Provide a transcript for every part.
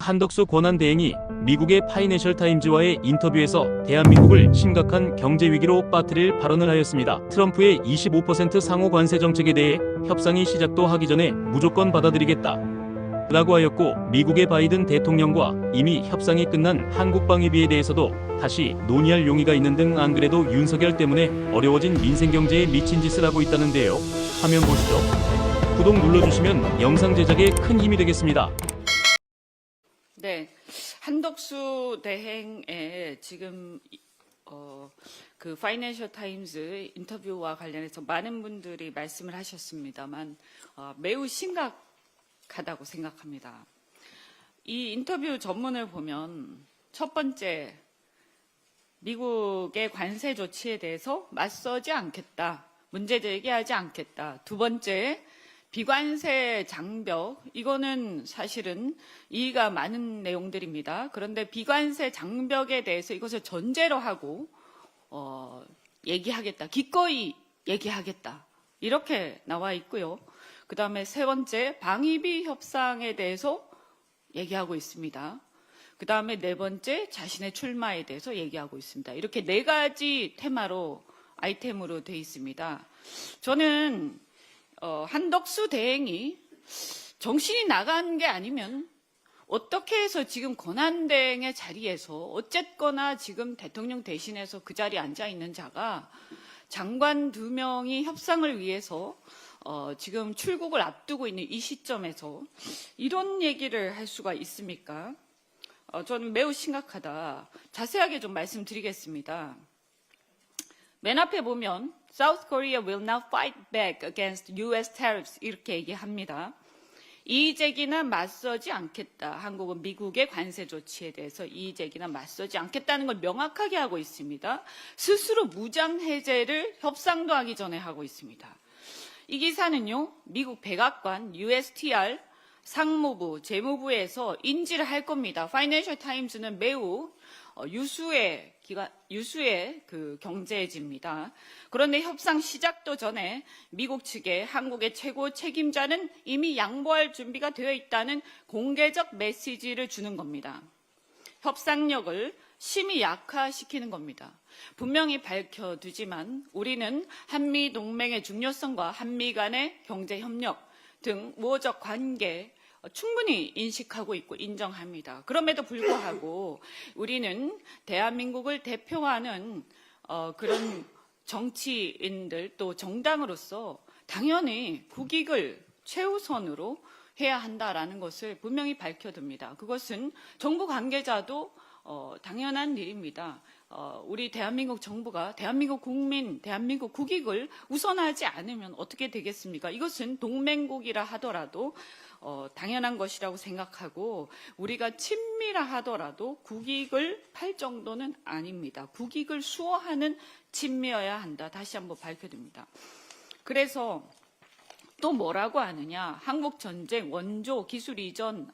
한덕수 권한대행이 미국의 파이낸셜 타임즈와의 인터뷰에서 대한민국을 심각한 경제 위기로 빠뜨릴 발언을 하였습니다. 트럼프의 25% 상호 관세 정책에 대해 협상이 시작도 하기 전에 무조건 받아들이겠다 라고 하였고, 미국의 바이든 대통령과 이미 협상이 끝난 한국 방위비에 대해서도 다시 논의할 용의가 있는 등 안 그래도 윤석열 때문에 어려워진 민생경제에 미친 짓을 하고 있다는데요. 화면 보시죠. 구독 눌러주시면 영상 제작에 큰 힘이 되겠습니다. 네, 한덕수 대행의 지금 그 파이낸셜 타임즈 인터뷰와 관련해서 많은 분들이 말씀을 하셨습니다만 매우 심각하다고 생각합니다. 이 인터뷰 전문을 보면 첫 번째, 미국의 관세 조치에 대해서 맞서지 않겠다, 문제 제기하지 않겠다. 두 번째, 비관세 장벽, 이거는 사실은 이의가 많은 내용들입니다. 그런데 비관세 장벽에 대해서 이것을 전제로 하고 얘기하겠다, 기꺼이 얘기하겠다, 이렇게 나와 있고요. 그 다음에 세 번째, 방위비 협상에 대해서 얘기하고 있습니다. 그 다음에 네 번째, 자신의 출마에 대해서 얘기하고 있습니다. 이렇게 네 가지 테마로, 아이템으로 되어 있습니다. 저는 한덕수 대행이 정신이 나간 게 아니면 어떻게 해서 지금 권한대행의 자리에서 어쨌거나 지금 대통령 대신해서 그 자리에 앉아 있는 자가 장관 2명이 협상을 위해서 지금 출국을 앞두고 있는 이 시점에서 이런 얘기를 할 수가 있습니까? 저는 매우 심각하다. 자세하게 좀 말씀드리겠습니다. 맨 앞에 보면 South Korea will now fight back against US tariffs 이렇게 얘기합니다. 이의제기나 맞서지 않겠다. 한국은 미국의 관세 조치에 대해서 이의제기나 맞서지 않겠다는 걸 명확하게 하고 있습니다. 스스로 무장 해제를 협상도 하기 전에 하고 있습니다. 이 기사는요, 미국 백악관 USTR 상무부, 재무부에서 인지를 할 겁니다. 파이낸셜 타임즈는 매우 유수의 그 경제지입니다. 그런데 협상 시작도 전에 미국 측에 한국의 최고 책임자는 이미 양보할 준비가 되어 있다는 공개적 메시지를 주는 겁니다. 협상력을 심히 약화시키는 겁니다. 분명히 밝혀두지만 우리는 한미 동맹의 중요성과 한미 간의 경제 협력 등 우호적 관계 충분히 인식하고 있고 인정합니다. 그럼에도 불구하고 우리는 대한민국을 대표하는 그런 정치인들 또 정당으로서 당연히 국익을 최우선으로 해야 한다라는 것을 분명히 밝혀둡니다. 그것은 정부 관계자도 당연한 일입니다. 우리 대한민국 정부가 대한민국 국민, 대한민국 국익을 우선하지 않으면 어떻게 되겠습니까? 이것은 동맹국이라 하더라도 당연한 것이라고 생각하고, 우리가 친미라 하더라도 국익을 팔 정도는 아닙니다. 국익을 수호하는 친미여야 한다. 다시 한번 밝혀둡니다. 그래서 또 뭐라고 하느냐? 한국전쟁, 원조, 기술 이전,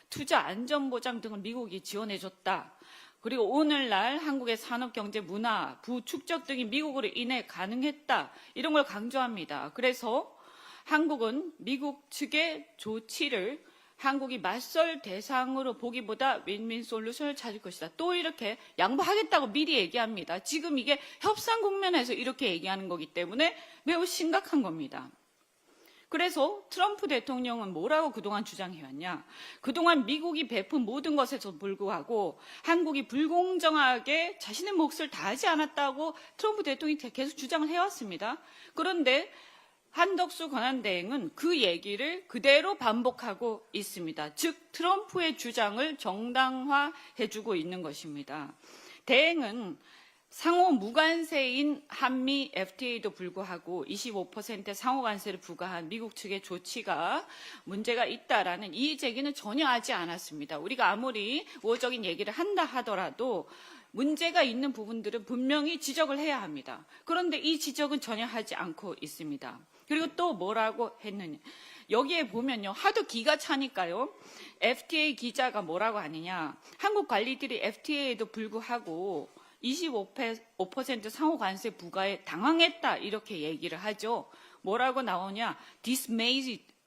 투자 안전보장 등을 미국이 지원해줬다. 그리고 오늘날 한국의 산업, 경제, 문화, 부축적 등이 미국으로 인해 가능했다. 이런 걸 강조합니다. 그래서 한국은 미국 측의 조치를 한국이 맞설 대상으로 보기보다 윈윈 솔루션을 찾을 것이다. 또 이렇게 양보하겠다고 미리 얘기합니다. 지금 이게 협상 국면에서 이렇게 얘기하는 거기 때문에 매우 심각한 겁니다. 그래서 트럼프 대통령은 뭐라고 그동안 주장해왔냐? 그동안 미국이 베푼 모든 것에도 불구하고 한국이 불공정하게 자신의 몫을 다하지 않았다고 트럼프 대통령이 계속 주장을 해왔습니다. 그런데 한덕수 권한대행은 그 얘기를 그대로 반복하고 있습니다. 즉 트럼프의 주장을 정당화해주고 있는 것입니다. 대행은 상호 무관세인 한미 FTA도 불구하고 25% 상호 관세를 부과한 미국 측의 조치가 문제가 있다라는 이의 제기는 전혀 하지 않았습니다. 우리가 아무리 우호적인 얘기를 한다 하더라도 문제가 있는 부분들은 분명히 지적을 해야 합니다. 그런데 이 지적은 전혀 하지 않고 있습니다. 그리고 또 뭐라고 했느냐. 여기에 보면요, 하도 기가 차니까요. FTA 기자가 뭐라고 하느냐. 한국 관리들이 FTA에도 불구하고 25% 상호 관세 부과에 당황했다 이렇게 얘기를 하죠. 뭐라고 나오냐?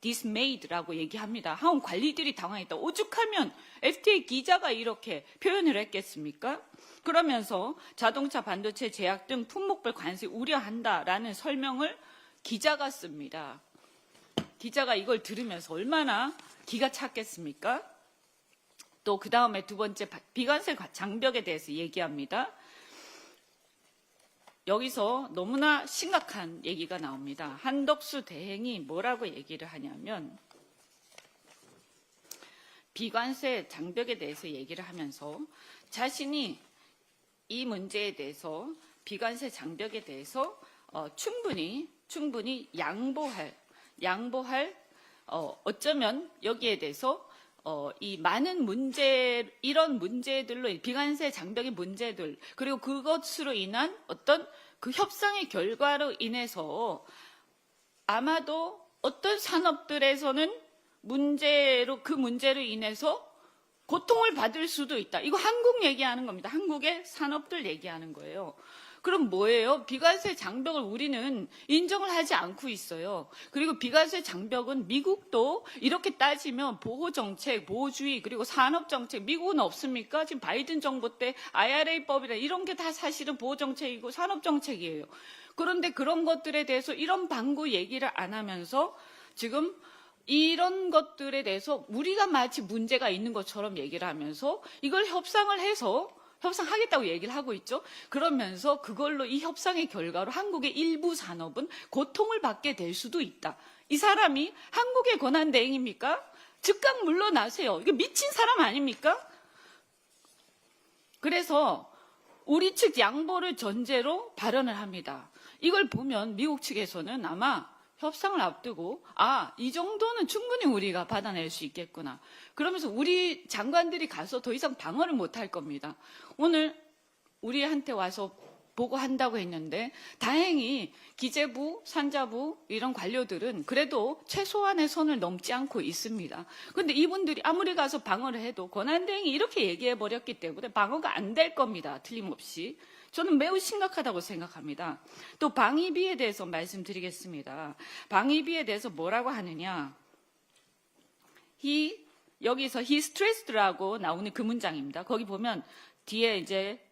dismayed라고 얘기합니다. 하원 관리들이 당황했다. 오죽하면 FTA 기자가 이렇게 표현을 했겠습니까? 그러면서 자동차 반도체 제약 등 품목별 관세 우려한다라는 설명을 기자가 씁니다. 기자가 이걸 들으면서 얼마나 기가 찼겠습니까? 또 그 다음에 두 번째 비관세 장벽에 대해서 얘기합니다. 여기서 너무나 심각한 얘기가 나옵니다. 한덕수 대행이 뭐라고 얘기를 하냐면 비관세 장벽에 대해서 얘기를 하면서 자신이 이 문제에 대해서 비관세 장벽에 대해서 충분히 양보할 어쩌면 여기에 대해서 이 많은 이런 문제들로 비관세 장벽의 문제들 그리고 그것으로 인한 어떤 그 협상의 결과로 인해서 아마도 어떤 산업들에서는 그 문제로 인해서 고통을 받을 수도 있다. 이거 한국 얘기하는 겁니다. 한국의 산업들 얘기하는 거예요. 그럼 뭐예요? 비관세 장벽을 우리는 인정을 하지 않고 있어요. 그리고 비관세 장벽은 미국도 이렇게 따지면 보호정책, 보호주의, 그리고 산업정책, 미국은 없습니까? 지금 바이든 정부 때 IRA법이라 이런 게 다 사실은 보호정책이고 산업정책이에요. 그런데 그런 것들에 대해서 이런 방구 얘기를 안 하면서 지금 이런 것들에 대해서 우리가 마치 문제가 있는 것처럼 얘기를 하면서 이걸 협상하겠다고 얘기를 하고 있죠. 그러면서 그걸로 이 협상의 결과로 한국의 일부 산업은 고통을 받게 될 수도 있다. 이 사람이 한국의 권한대행입니까? 즉각 물러나세요. 이거 미친 사람 아닙니까? 그래서 우리 측 양보를 전제로 발언을 합니다. 이걸 보면 미국 측에서는 아마 협상을 앞두고 이 정도는 충분히 우리가 받아낼 수 있겠구나. 그러면서 우리 장관들이 가서 더 이상 방어를 못할 겁니다. 오늘 우리한테 와서 보고한다고 했는데 다행히 기재부, 산자부 이런 관료들은 그래도 최소한의 선을 넘지 않고 있습니다. 그런데 이분들이 아무리 가서 방어를 해도 권한대행이 이렇게 얘기해버렸기 때문에 방어가 안 될 겁니다. 틀림없이. 저는 매우 심각하다고 생각합니다. 또 방위비에 대해서 말씀드리겠습니다. 방위비에 대해서 뭐라고 하느냐. 여기서 he stressed라고 나오는 그 문장입니다. 거기 보면 뒤에 이제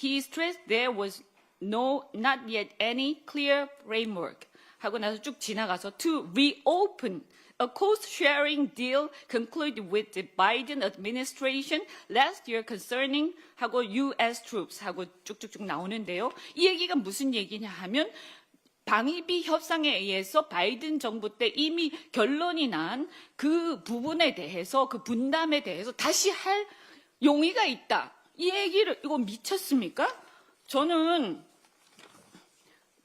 he stressed there was not yet any clear framework 하고 나서 쭉 지나가서 to reopen a cost-sharing deal concluded with the Biden administration last year concerning 하고 U.S. troops 하고 쭉쭉쭉 나오는데요. 이 얘기가 무슨 얘기냐 하면 방위비 협상에 의해서 바이든 정부 때 이미 결론이 난 그 부분에 대해서 그 분담에 대해서 다시 할 용의가 있다. 이 얘기를 이거 미쳤습니까? 저는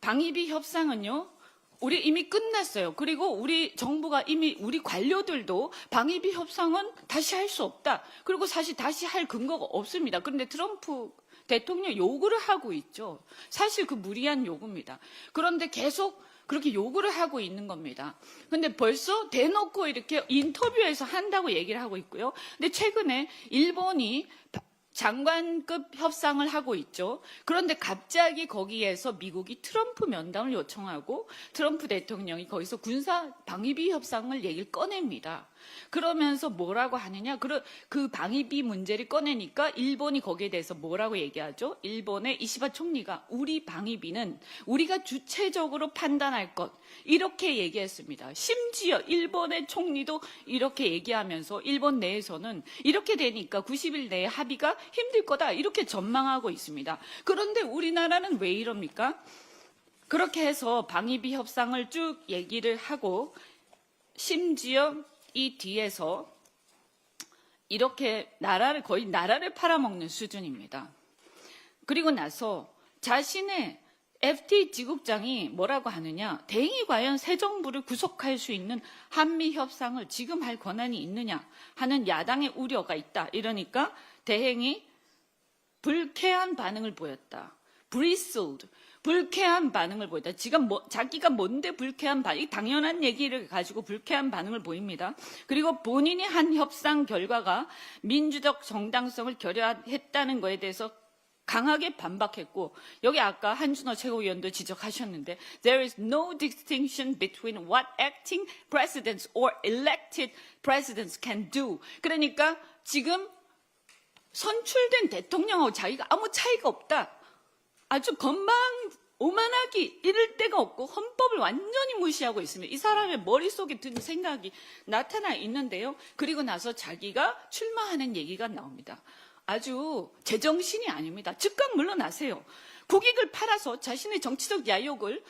방위비 협상은요. 우리 이미 끝났어요. 그리고 우리 정부가 이미 우리 관료들도 방위비 협상은 다시 할 수 없다. 그리고 사실 다시 할 근거가 없습니다. 그런데 트럼프 대통령 요구를 하고 있죠. 사실 그 무리한 요구입니다. 그런데 계속 그렇게 요구를 하고 있는 겁니다. 근데 벌써 대놓고 이렇게 인터뷰에서 한다고 얘기를 하고 있고요. 근데 최근에 일본이 장관급 협상을 하고 있죠. 그런데 갑자기 거기에서 미국이 트럼프 면담을 요청하고 트럼프 대통령이 거기서 군사 방위비 협상을 얘기를 꺼냅니다. 그러면서 뭐라고 하느냐? 그 방위비 문제를 꺼내니까 일본이 거기에 대해서 뭐라고 얘기하죠? 일본의 이시바 총리가 우리 방위비는 우리가 주체적으로 판단할 것 이렇게 얘기했습니다. 심지어 일본의 총리도 이렇게 얘기하면서 일본 내에서는 이렇게 되니까 90일 내에 합의가 힘들 거다 이렇게 전망하고 있습니다. 그런데 우리나라는 왜 이럽니까? 그렇게 해서 방위비 협상을 쭉 얘기를 하고 심지어 이 뒤에서 이렇게 거의 나라를 팔아먹는 수준입니다. 그리고 나서 자신의 FTA 지국장이 뭐라고 하느냐. 대행이 과연 새 정부를 구속할 수 있는 한미 협상을 지금 할 권한이 있느냐 하는 야당의 우려가 있다. 이러니까 대행이 불쾌한 반응을 보였다. bristled. 불쾌한 반응을 보였다. 지금 자기가 뭔데 불쾌한 반응, 당연한 얘기를 가지고 불쾌한 반응을 보입니다. 그리고 본인이 한 협상 결과가 민주적 정당성을 결여했다는 것에 대해서 강하게 반박했고, 여기 아까 한준호 최고위원도 지적하셨는데 there is no distinction between what acting presidents or elected presidents can do. 그러니까 지금 선출된 대통령하고 자기가 아무 차이가 없다. 아주 오만하기 이럴 데가 없고 헌법을 완전히 무시하고 있습니다. 이 사람의 머릿속에 든 생각이 나타나 있는데요. 그리고 나서 자기가 출마하는 얘기가 나옵니다. 아주 제정신이 아닙니다. 즉각 물러나세요. 국익을 팔아서 자신의 정치적 야욕을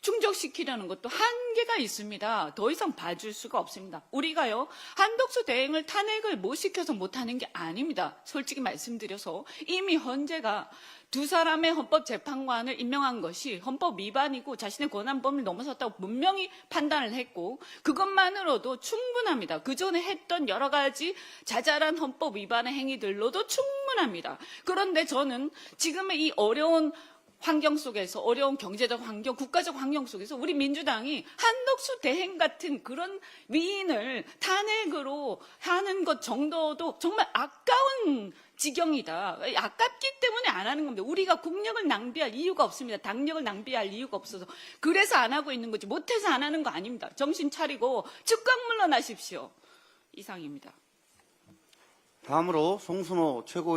충족시키려는 것도 한계가 있습니다. 더 이상 봐줄 수가 없습니다. 우리가요, 한덕수 대행을 탄핵을 못 시켜서 못하는 게 아닙니다. 솔직히 말씀드려서 이미 헌재가 두 사람의 헌법재판관을 임명한 것이 헌법 위반이고 자신의 권한 범위를 넘어섰다고 분명히 판단을 했고 그것만으로도 충분합니다. 그 전에 했던 여러 가지 자잘한 헌법 위반의 행위들로도 충분합니다. 그런데 저는 지금의 이 어려운 환경 속에서, 어려운 경제적 환경, 국가적 환경 속에서 우리 민주당이 한덕수 대행 같은 그런 위인을 탄핵으로 하는 것 정도도 정말 아까운 지경이다. 아깝기 때문에 안 하는 겁니다. 우리가 국력을 낭비할 이유가 없습니다. 당력을 낭비할 이유가 없어서. 그래서 안 하고 있는 거지. 못해서 안 하는 거 아닙니다. 정신 차리고 즉각 물러나십시오. 이상입니다. 다음으로 송순호 최고위원.